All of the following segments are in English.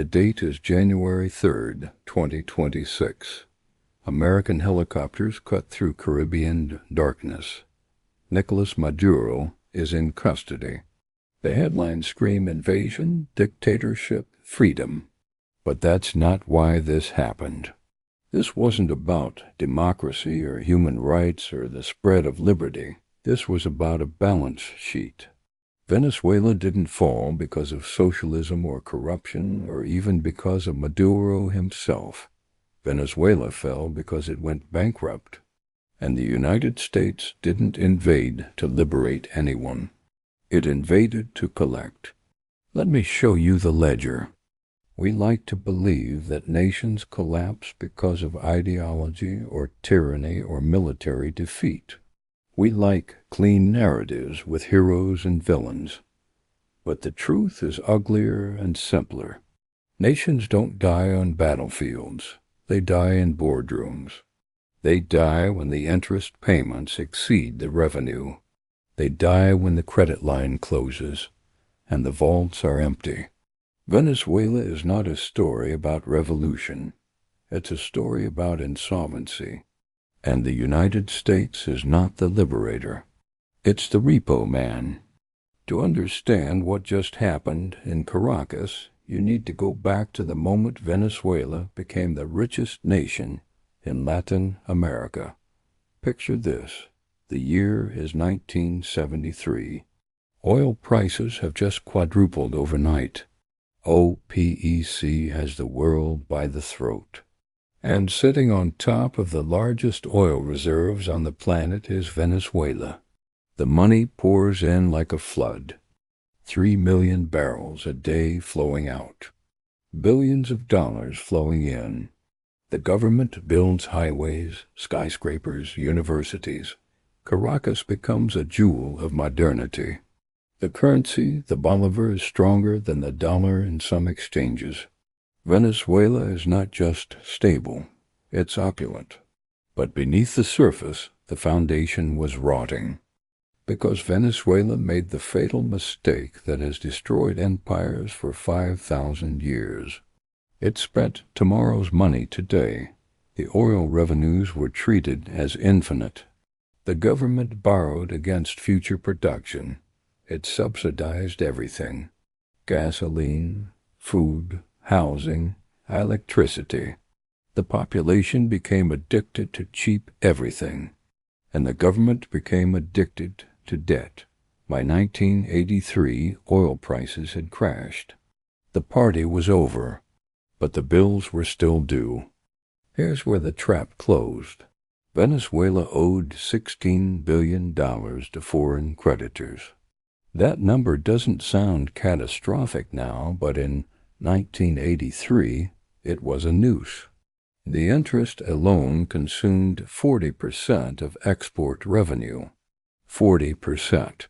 The date is January 3rd, 2026. American helicopters cut through Caribbean darkness. Nicolás Maduro is in custody. The headlines scream invasion, dictatorship, freedom. But that's not why this happened. This wasn't about democracy or human rights or the spread of liberty. This was about a balance sheet. Venezuela didn't fall because of socialism or corruption or even because of Maduro himself. Venezuela fell because it went bankrupt. And the United States didn't invade to liberate anyone. It invaded to collect. Let me show you the ledger. We like to believe that nations collapse because of ideology or tyranny or military defeat. We like clean narratives with heroes and villains. But the truth is uglier and simpler. Nations don't die on battlefields. They die in boardrooms. They die when the interest payments exceed the revenue. They die when the credit line closes and the vaults are empty. Venezuela is not a story about revolution. It's a story about insolvency. And the United States is not the liberator. It's the repo man. To understand what just happened in Caracas, you need to go back to the moment Venezuela became the richest nation in Latin America. Picture this. The year is 1973. Oil prices have just quadrupled overnight. OPEC has the world by the throat. And sitting on top of the largest oil reserves on the planet is Venezuela. The money pours in like a flood. 3 million barrels a day flowing out. Billions of dollars flowing in. The government builds highways, skyscrapers, universities. Caracas becomes a jewel of modernity. The currency, the bolivar, is stronger than the dollar in some exchanges. Venezuela is not just stable, it's opulent. But beneath the surface, the foundation was rotting. Because Venezuela made the fatal mistake that has destroyed empires for 5,000 years. It spent tomorrow's money today. The oil revenues were treated as infinite. The government borrowed against future production. It subsidized everything. Gasoline, food, housing, electricity. The population became addicted to cheap everything, and the government became addicted to debt. By 1983, oil prices had crashed. The party was over, but the bills were still due. Here's where the trap closed. Venezuela owed $16 billion to foreign creditors. That number doesn't sound catastrophic now, but in 1983, it was a noose. The interest alone consumed 40% of export revenue. 40%.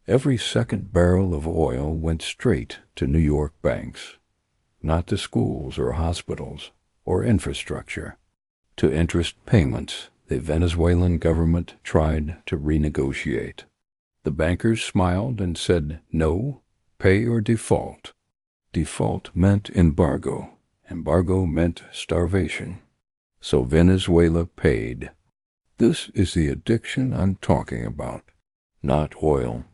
Every second barrel of oil went straight to New York banks, not to schools or hospitals or infrastructure. To interest payments, the Venezuelan government tried to renegotiate. The bankers smiled and said, no, pay or default. Default meant embargo. Embargo meant starvation. So Venezuela paid. This is the addiction I'm talking about, not oil.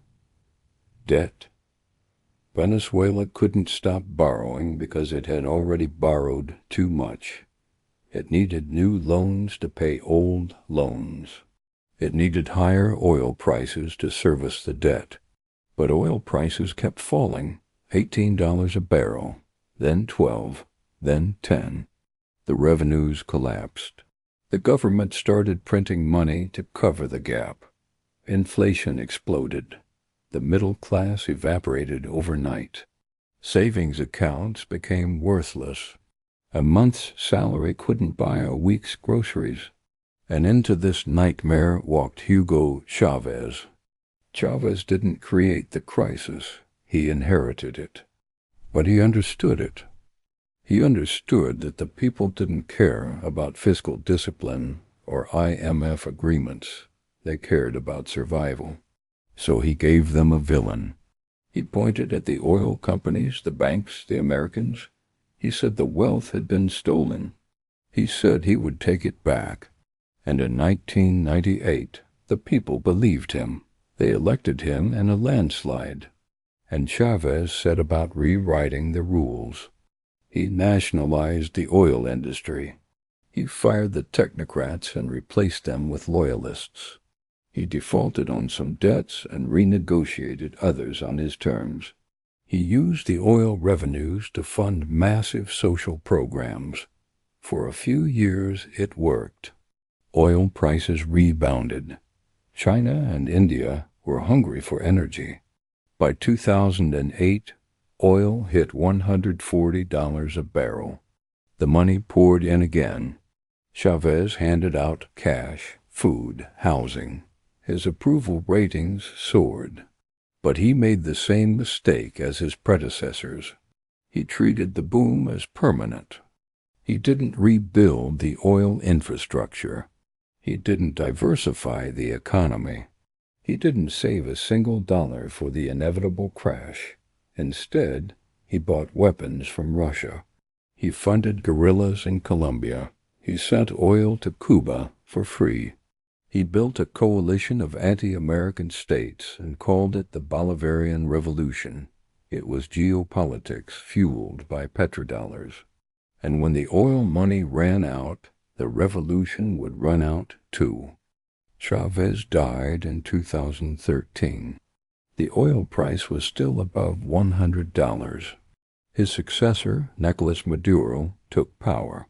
Debt. Venezuela couldn't stop borrowing because it had already borrowed too much. It needed new loans to pay old loans. It needed higher oil prices to service the debt. But oil prices kept falling. $18 a barrel, then $12, then $10. The revenues collapsed. The government started printing money to cover the gap. Inflation exploded. The middle class evaporated overnight. Savings accounts became worthless. A month's salary couldn't buy a week's groceries. And into this nightmare walked Hugo Chávez. Chávez didn't create the crisis. He inherited it. But he understood it. He understood that the people didn't care about fiscal discipline or IMF agreements. They cared about survival. So he gave them a villain. He pointed at the oil companies, the banks, the Americans. He said the wealth had been stolen. He said he would take it back. And in 1998, the people believed him. They elected him in a landslide. And Chávez set about rewriting the rules. He nationalized the oil industry. He fired the technocrats and replaced them with loyalists. He defaulted on some debts and renegotiated others on his terms. He used the oil revenues to fund massive social programs. For a few years it worked. Oil prices rebounded. China and India were hungry for energy. By 2008, oil hit $140 a barrel. The money poured in again. Chávez handed out cash, food, housing. His approval ratings soared. But he made the same mistake as his predecessors. He treated the boom as permanent. He didn't rebuild the oil infrastructure. He didn't diversify the economy. He didn't save a single dollar for the inevitable crash. Instead, he bought weapons from Russia. He funded guerrillas in Colombia. He sent oil to Cuba for free. He built a coalition of anti-American states and called it the Bolivarian Revolution. It was geopolitics fueled by petrodollars. And when the oil money ran out, the revolution would run out too. Chávez died in 2013. The oil price was still above $100. His successor, Nicolás Maduro, took power,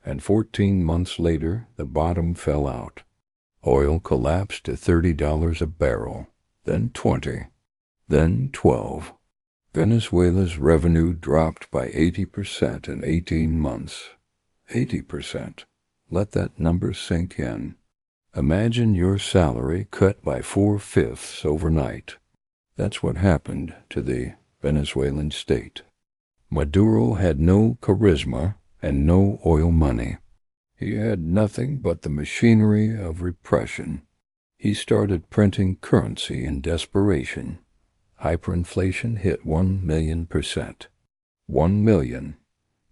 and 14 months later the bottom fell out. Oil collapsed to $30 a barrel, then 20, then 12. Venezuela's revenue dropped by 80% in 18 months. 80%. Let that number sink in. Imagine your salary cut by 4/5 overnight. That's what happened to the Venezuelan state. Maduro had no charisma and no oil money. He had nothing but the machinery of repression. He started printing currency in desperation. Hyperinflation hit 1,000,000%. 1 million.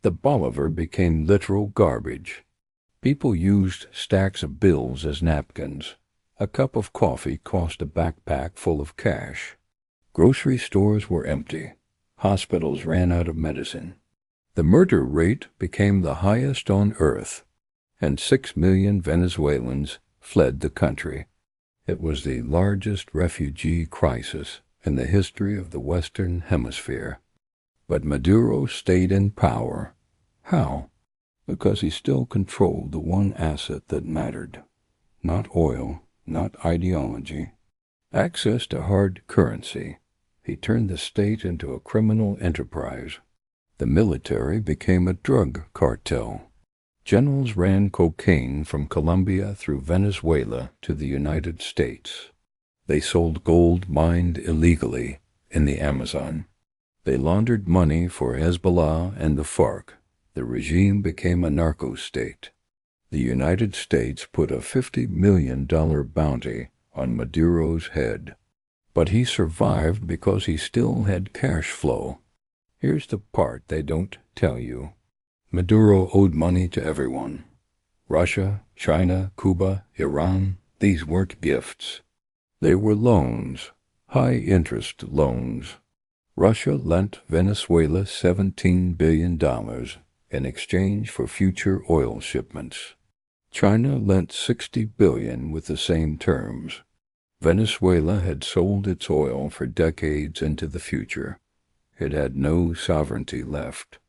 The bolivar became literal garbage. People used stacks of bills as napkins. A cup of coffee cost a backpack full of cash. Grocery stores were empty. Hospitals ran out of medicine. The murder rate became the highest on earth, and 6 million Venezuelans fled the country. It was the largest refugee crisis in the history of the Western Hemisphere. But Maduro stayed in power. How? Because he still controlled the one asset that mattered. Not oil, not ideology. Access to hard currency. He turned the state into a criminal enterprise. The military became a drug cartel. Generals ran cocaine from Colombia through Venezuela to the United States. They sold gold mined illegally in the Amazon. They laundered money for Hezbollah and the FARC. The regime became a narco-state. The United States put a $50 million bounty on Maduro's head. But he survived because he still had cash flow. Here's the part they don't tell you. Maduro owed money to everyone. Russia, China, Cuba, Iran, these weren't gifts. They were loans, high-interest loans. Russia lent Venezuela $17 billion in exchange for future oil shipments. China lent $60 billion with the same terms. Venezuela had sold its oil for decades into the future. It had no sovereignty left.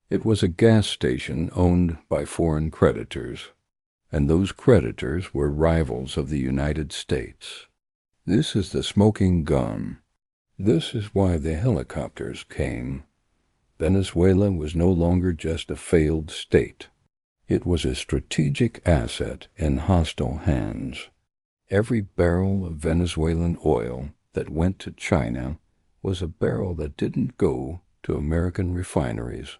It was a gas station owned by foreign creditors, and those creditors were rivals of the United States. This is the smoking gun. This is why the helicopters came. Venezuela was no longer just a failed state. It was a strategic asset in hostile hands. Every barrel of Venezuelan oil that went to China was a barrel that didn't go to American refineries.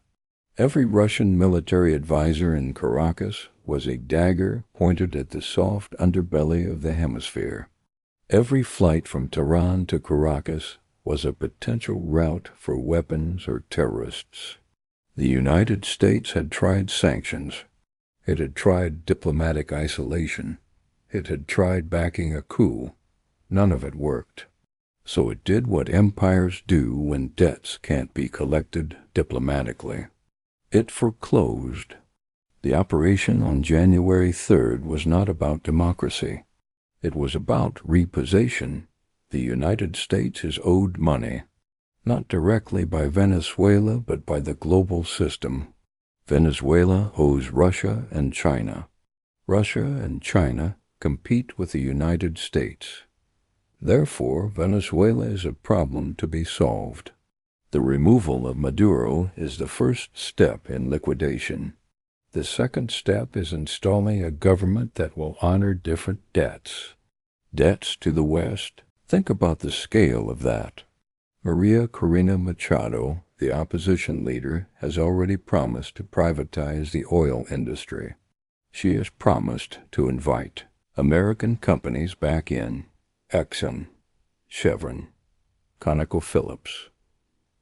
Every Russian military advisor in Caracas was a dagger pointed at the soft underbelly of the hemisphere. Every flight from Tehran to Caracas was a potential route for weapons or terrorists. The United States had tried sanctions. It had tried diplomatic isolation. It had tried backing a coup. None of it worked. So it did what empires do when debts can't be collected diplomatically. It foreclosed. The operation on January 3rd was not about democracy. It was about repossession. The United States is owed money, not directly by Venezuela, but by the global system. Venezuela owes Russia and China. Russia and China compete with the United States. Therefore, Venezuela is a problem to be solved. The removal of Maduro is the first step in liquidation. The second step is installing a government that will honor different debts. Debts to the West. Think about the scale of that. Maria Corina Machado, the opposition leader, has already promised to privatize the oil industry. She has promised to invite American companies back in. Exxon, Chevron, ConocoPhillips.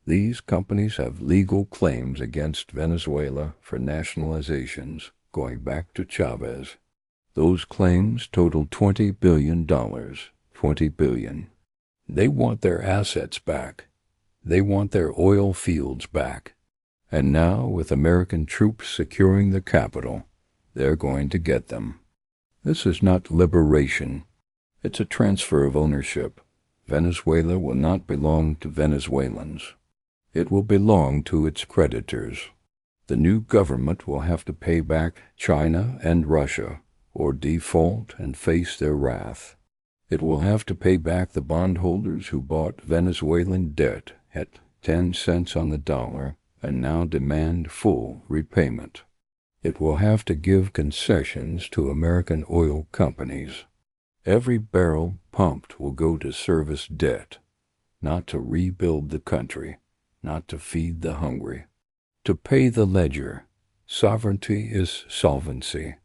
These companies have legal claims against Venezuela for nationalizations going back to Chávez. Those claims total $20 billion. $20 billion. They want their assets back. They want their oil fields back. And now, with American troops securing the capital, they're going to get them. This is not liberation. It's a transfer of ownership. Venezuela will not belong to Venezuelans. It will belong to its creditors. The new government will have to pay back China and Russia, or default and face their wrath. It will have to pay back the bondholders who bought Venezuelan debt at 10 cents on the dollar and now demand full repayment. It will have to give concessions to American oil companies. Every barrel pumped will go to service debt, not to rebuild the country, not to feed the hungry, to pay the ledger. Sovereignty is solvency.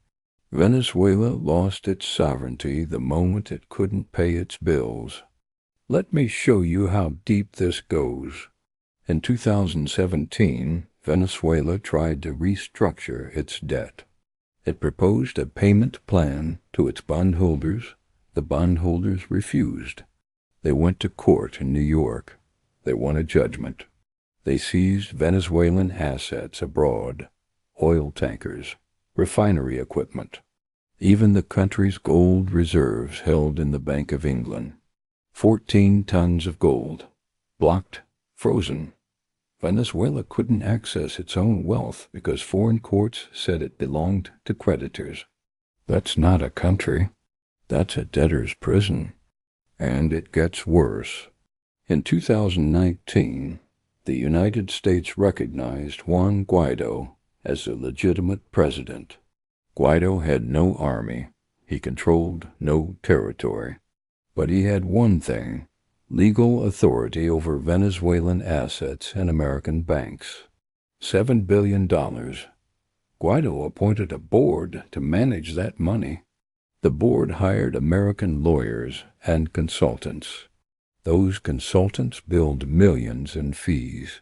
Venezuela lost its sovereignty the moment it couldn't pay its bills. Let me show you how deep this goes. In 2017, Venezuela tried to restructure its debt. It proposed a payment plan to its bondholders. The bondholders refused. They went to court in New York. They won a judgment. They seized Venezuelan assets abroad, oil tankers, refinery equipment, even the country's gold reserves held in the Bank of England. 14 tons of gold, blocked, frozen. Venezuela couldn't access its own wealth because foreign courts said it belonged to creditors. That's not a country. That's a debtor's prison. And it gets worse. In 2019, the United States recognized Juan Guaido as a legitimate president. Guaido had no army. He controlled no territory. But he had one thing: legal authority over Venezuelan assets and American banks. $7 billion. Guaido appointed a board to manage that money. The board hired American lawyers and consultants. Those consultants billed millions in fees.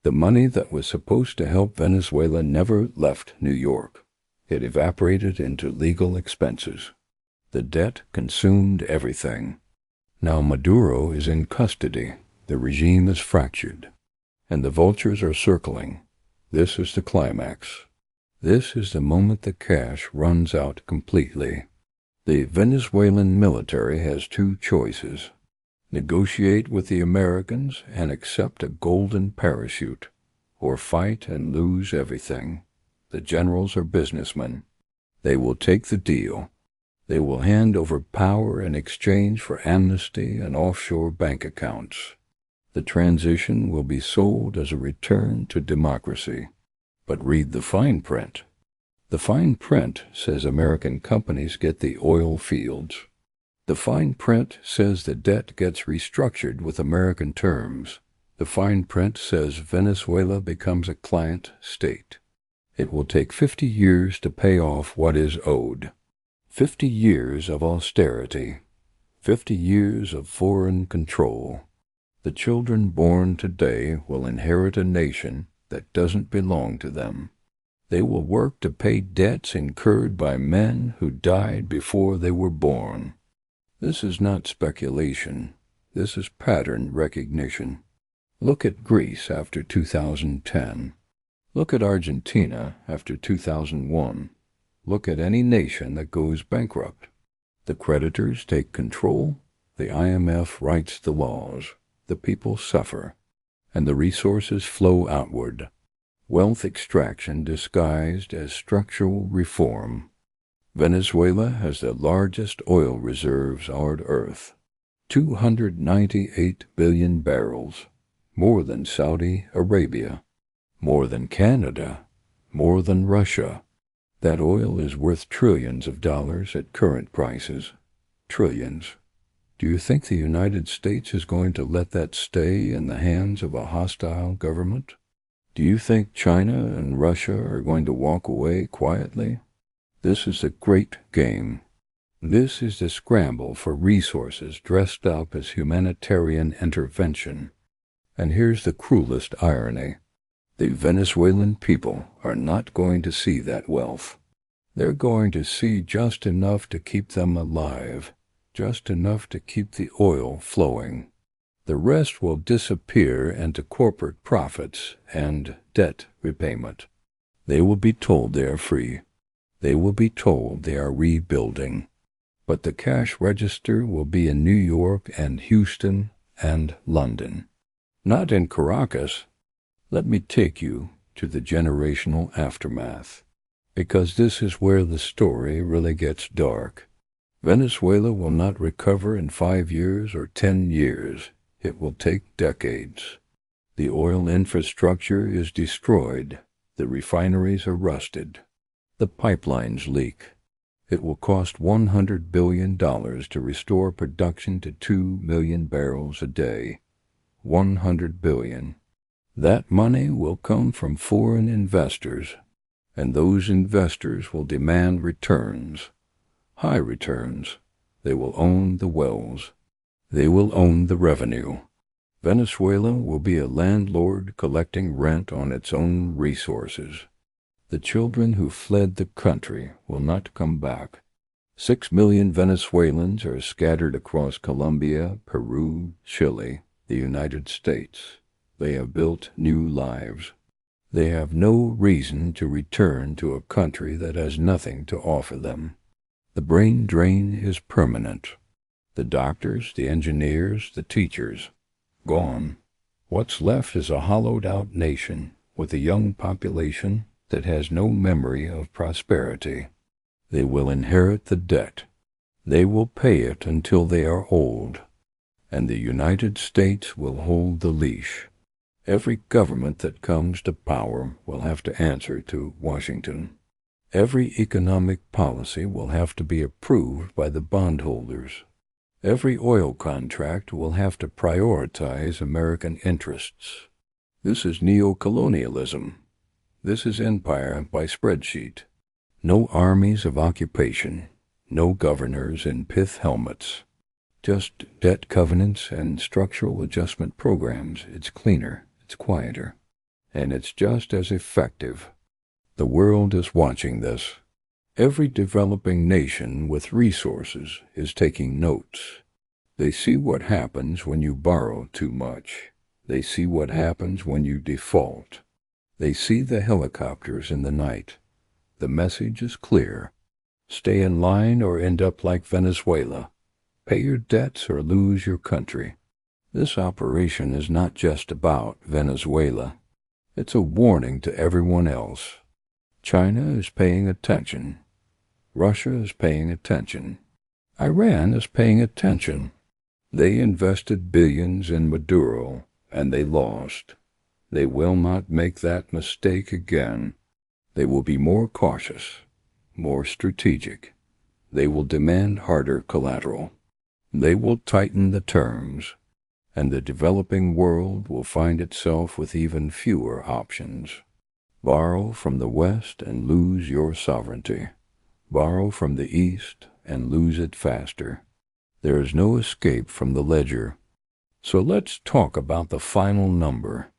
The money that was supposed to help Venezuela never left New York. It evaporated into legal expenses. The debt consumed everything. Now Maduro is in custody. The regime is fractured. And the vultures are circling. This is the climax. This is the moment the cash runs out completely. The Venezuelan military has two choices: negotiate with the Americans and accept a golden parachute, or fight and lose everything. The generals are businessmen. They will take the deal. They will hand over power in exchange for amnesty and offshore bank accounts. The transition will be sold as a return to democracy. But read the fine print. The fine print says American companies get the oil fields. The fine print says the debt gets restructured with American terms. The fine print says Venezuela becomes a client state. It will take 50 years to pay off what is owed. 50 years of austerity. 50 years of foreign control. The children born today will inherit a nation that doesn't belong to them. They will work to pay debts incurred by men who died before they were born. This is not speculation. This is pattern recognition. Look at Greece after 2010. Look at Argentina after 2001. Look at any nation that goes bankrupt. The creditors take control, the IMF writes the laws, the people suffer, and the resources flow outward. Wealth extraction disguised as structural reform. Venezuela has the largest oil reserves on earth, 298 billion barrels, more than Saudi Arabia, more than Canada, more than Russia. That oil is worth trillions of dollars at current prices. Trillions. Do you think the United States is going to let that stay in the hands of a hostile government? Do you think China and Russia are going to walk away quietly? This is the great game. This is the scramble for resources dressed up as humanitarian intervention. And here's the cruelest irony. The Venezuelan people are not going to see that wealth. They're going to see just enough to keep them alive, just enough to keep the oil flowing. The rest will disappear into corporate profits and debt repayment. They will be told they are free. They will be told they are rebuilding. But the cash register will be in New York and Houston and London. Not in Caracas. Let me take you to the generational aftermath, because this is where the story really gets dark. Venezuela will not recover in 5 years or 10 years. It will take decades. The oil infrastructure is destroyed. The refineries are rusted. The pipelines leak. It will cost $100 billion to restore production to 2 million barrels a day. $100 billion. That money will come from foreign investors, and those investors will demand returns, high returns. They will own the wells. They will own the revenue. Venezuela will be a landlord collecting rent on its own resources. The children who fled the country will not come back. 6 million Venezuelans are scattered across Colombia, Peru, Chile, the United States. They have built new lives. They have no reason to return to a country that has nothing to offer them. The brain drain is permanent. The doctors, the engineers, the teachers, gone. What's left is a hollowed-out nation with a young population that has no memory of prosperity. They will inherit the debt. They will pay it until they are old, and the United States will hold the leash. Every government that comes to power will have to answer to Washington. Every economic policy will have to be approved by the bondholders. Every oil contract will have to prioritize American interests. This is neocolonialism. This is empire by spreadsheet. No armies of occupation, no governors in pith helmets. Just debt covenants and structural adjustment programs. It's cleaner. It's quieter, and it's just as effective. The world is watching this. Every developing nation with resources is taking notes. They see what happens when you borrow too much. They see what happens when you default. They see the helicopters in the night. The message is clear. Stay in line or end up like Venezuela. Pay your debts or lose your country. This operation is not just about Venezuela. It's a warning to everyone else. China is paying attention. Russia is paying attention. Iran is paying attention. They invested billions in Maduro, and they lost. They will not make that mistake again. They will be more cautious, more strategic. They will demand harder collateral. They will tighten the terms. And the developing world will find itself with even fewer options. Borrow from the West and lose your sovereignty. Borrow from the East and lose it faster. There is no escape from the ledger. So let's talk about the final number.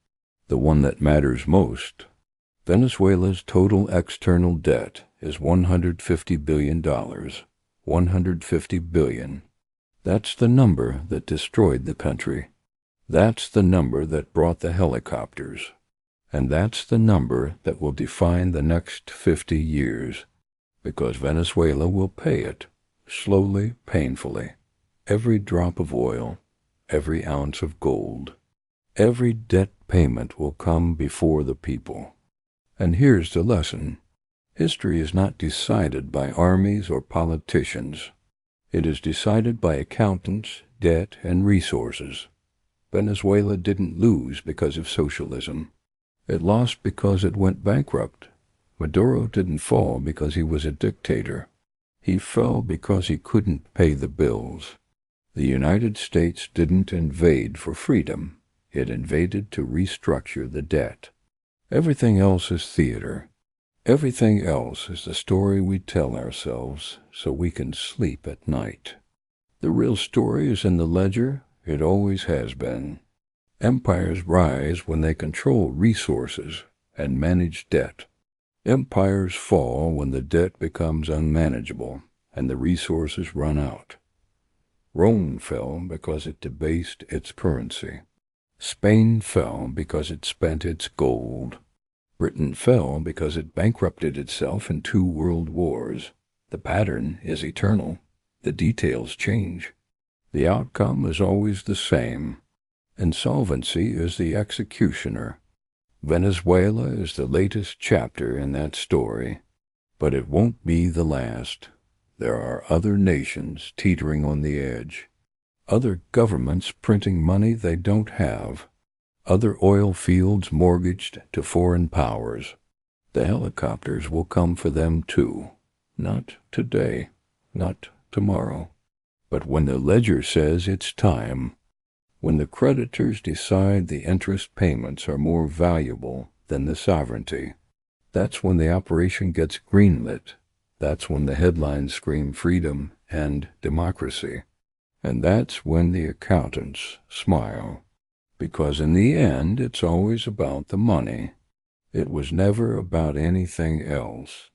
the one that matters most. Venezuela's total external debt is $150 billion. $150 billion. That's the number that destroyed the country. That's the number that brought the helicopters. And that's the number that will define the next 50 years, because Venezuela will pay it, slowly, painfully. Every drop of oil, every ounce of gold, every debt payment will come before the people. And here's the lesson. History is not decided by armies or politicians. It is decided by accountants, debt, and resources. Venezuela didn't lose because of socialism. It lost because it went bankrupt. Maduro didn't fall because he was a dictator. He fell because he couldn't pay the bills. The United States didn't invade for freedom. It invaded to restructure the debt. Everything else is theater. Everything else is the story we tell ourselves so we can sleep at night. The real story is in the ledger. It always has been. Empires rise when they control resources and manage debt. Empires fall when the debt becomes unmanageable and the resources run out. Rome fell because it debased its currency. Spain fell because it spent its gold. Britain fell because it bankrupted itself in 2 world wars. The pattern is eternal. The details change. The outcome is always the same. Insolvency is the executioner. Venezuela is the latest chapter in that story, but it won't be the last. There are other nations teetering on the edge, other governments printing money they don't have, other oil fields mortgaged to foreign powers. The helicopters will come for them too. Not today, not tomorrow, but when the ledger says it's time. When the creditors decide the interest payments are more valuable than the sovereignty, that's when the operation gets greenlit. That's when the headlines scream freedom and democracy. And that's when the accountants smile. Because in the end, it's always about the money. It was never about anything else.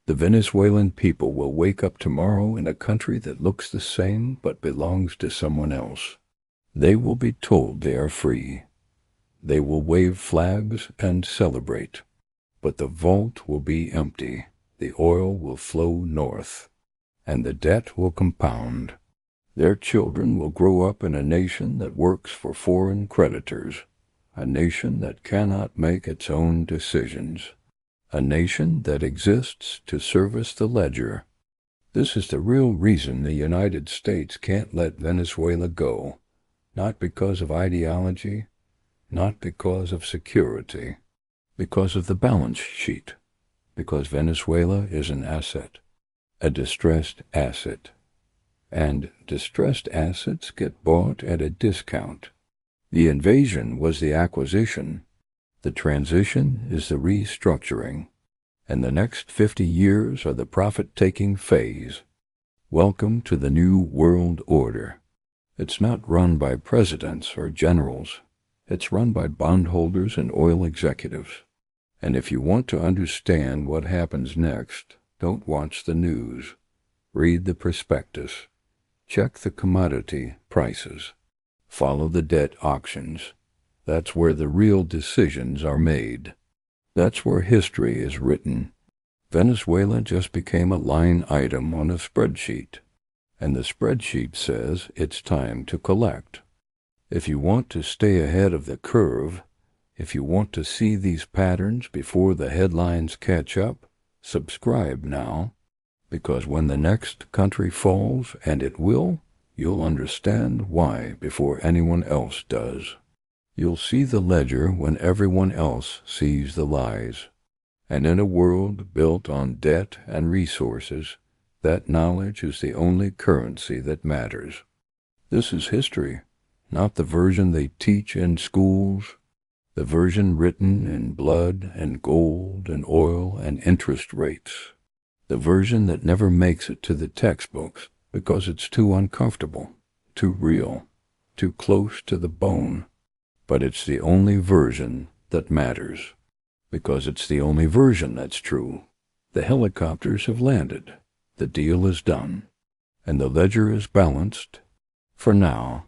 The Venezuelan people will wake up tomorrow in a country that looks the same but belongs to someone else. They will be told they are free. They will wave flags and celebrate. But the vault will be empty. The oil will flow north. And the debt will compound. Their children will grow up in a nation that works for foreign creditors. A nation that cannot make its own decisions. A nation that exists to service the ledger. This is the real reason the United States can't let Venezuela go. Not because of ideology, not because of security, because of the balance sheet, because Venezuela is an asset, a distressed asset, and distressed assets get bought at a discount. The invasion was the acquisition, the transition is the restructuring, and the next 50 years are the profit-taking phase. Welcome to the new world order. It's not run by presidents or generals. It's run by bondholders and oil executives. And if you want to understand what happens next, don't watch the news. Read the prospectus. Check the commodity prices. Follow the debt auctions. That's where the real decisions are made. That's where history is written. Venezuela just became a line item on a spreadsheet. And the spreadsheet says it's time to collect. If you want to stay ahead of the curve, if you want to see these patterns before the headlines catch up, subscribe now, because when the next country falls, and it will, you'll understand why before anyone else does. You'll see the ledger when everyone else sees the lies. And in a world built on debt and resources, that knowledge is the only currency that matters. This is history, not the version they teach in schools, the version written in blood and gold and oil and interest rates, the version that never makes it to the textbooks because it's too uncomfortable, too real, too close to the bone. But it's the only version that matters, because it's the only version that's true. The helicopters have landed, the deal is done, and the ledger is balanced, for now.